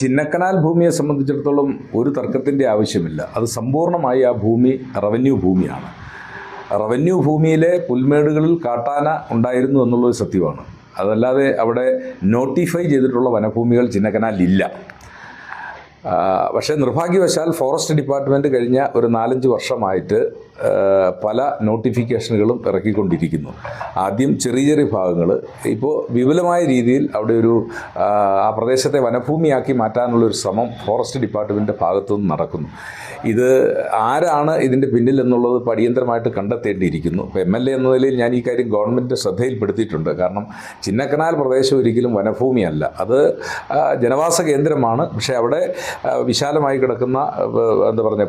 ചിന്നക്കനാൽ ഭൂമിയെ സംബന്ധിച്ചിടത്തോളം ഒരു തർക്കത്തിൻ്റെ ആവശ്യമില്ല. അത് സമ്പൂർണ്ണമായി ആ ഭൂമി റവന്യൂ ഭൂമിയാണ്. റവന്യൂ ഭൂമിയിലെ പുൽമേടുകളിൽ കാട്ടാന ഉണ്ടായിരുന്നു എന്നുള്ളൊരു സത്യമാണ്. അതല്ലാതെ അവിടെ നോട്ടിഫൈ ചെയ്തിട്ടുള്ള വനഭൂമികൾ ചിന്നക്കനാലില്ല. പക്ഷേ നിർഭാഗ്യവശാൽ ഫോറസ്റ്റ് ഡിപ്പാർട്ട്മെൻറ്റ് കഴിഞ്ഞ ഒരു 4-5 വർഷമായിട്ട് പല നോട്ടിഫിക്കേഷനുകളും ഇറക്കിക്കൊണ്ടിരിക്കുന്നു. ആദ്യം ചെറിയ ചെറിയ ഭാഗങ്ങൾ, ഇപ്പോൾ വിപുലമായ രീതിയിൽ അവിടെ ആ പ്രദേശത്തെ വനഭൂമിയാക്കി മാറ്റാനുള്ളൊരു ശ്രമം ഫോറസ്റ്റ് ഡിപ്പാർട്ട്മെൻറ്റിൻ്റെ ഭാഗത്തു നിന്ന് നടക്കുന്നു. ഇത് ആരാണ് ഇതിൻ്റെ പിന്നിൽ എന്നുള്ളത് അടിയന്തരമായിട്ട് കണ്ടെത്തേണ്ടിയിരിക്കുന്നു. ഇപ്പോൾ MLA എന്ന നിലയിൽ ഞാൻ ഈ കാര്യം ഗവൺമെൻറ് ശ്രദ്ധയിൽപ്പെടുത്തിയിട്ടുണ്ട്. കാരണം ചിന്നക്കനാൽ പ്രദേശം ഒരിക്കലും വനഭൂമിയല്ല, അത് ജനവാസ കേന്ദ്രമാണ്. പക്ഷേ അവിടെ വിശാലമായി കിടക്കുന്ന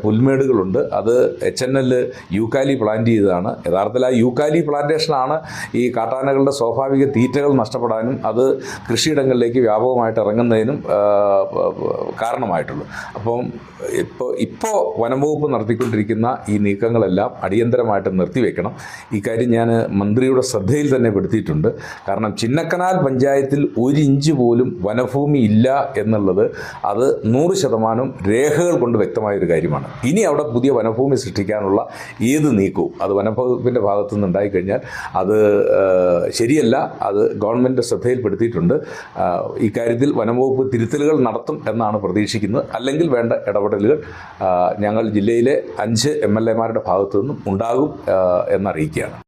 പുൽമേടുകളുണ്ട്. അത് HNL യൂക്കാലി പ്ലാന്റ് ചെയ്തതാണ്. യഥാർത്ഥത്തിൽ ആ യൂക്കാലി പ്ലാന്റേഷനാണ് ഈ കാട്ടാനകളുടെ സ്വാഭാവിക തീറ്റകൾ നഷ്ടപ്പെടാനും അത് കൃഷിയിടങ്ങളിലേക്ക് വ്യാപകമായിട്ട് ഇറങ്ങുന്നതിനും കാരണമായിട്ടുള്ളൂ. അപ്പം ഇപ്പോൾ വനംവകുപ്പ് നടത്തിക്കൊണ്ടിരിക്കുന്ന ഈ നീക്കങ്ങളെല്ലാം അടിയന്തരമായിട്ട് നിർത്തിവെക്കണം. ഈ കാര്യം ഞാൻ മന്ത്രിയുടെ ശ്രദ്ധയിൽ തന്നെ പെടുത്തിയിട്ടുണ്ട്. കാരണം ചിന്നക്കനാൽ പഞ്ചായത്തിൽ 1 ഇഞ്ച് പോലും വനഭൂമി ഇല്ല എന്നുള്ളത് അത് 100% രേഖകൾ കൊണ്ട് വ്യക്തമായൊരു കാര്യമാണ്. ഇനി അവിടെ പുതിയ വനഭൂമി സൃഷ്ടിക്കാനുള്ള ഏത് നീക്കവും അത് വനംവകുപ്പിൻ്റെ ഭാഗത്തു നിന്ന് ഉണ്ടായിക്കഴിഞ്ഞാൽ അത് ശരിയല്ല. അത് ഗവൺമെൻറ് ശ്രദ്ധയിൽപ്പെടുത്തിയിട്ടുണ്ട്. ഇക്കാര്യത്തിൽ വനംവകുപ്പ് തിരുത്തലുകൾ നടത്തും എന്നാണ് പ്രതീക്ഷിക്കുന്നത്. അല്ലെങ്കിൽ വേണ്ട ഇടപെടലുകൾ ഞങ്ങൾ ജില്ലയിലെ 5 MLA മാരുടെ ഭാഗത്തു നിന്നും ഉണ്ടാകും എന്നറിയിക്കുകയാണ്.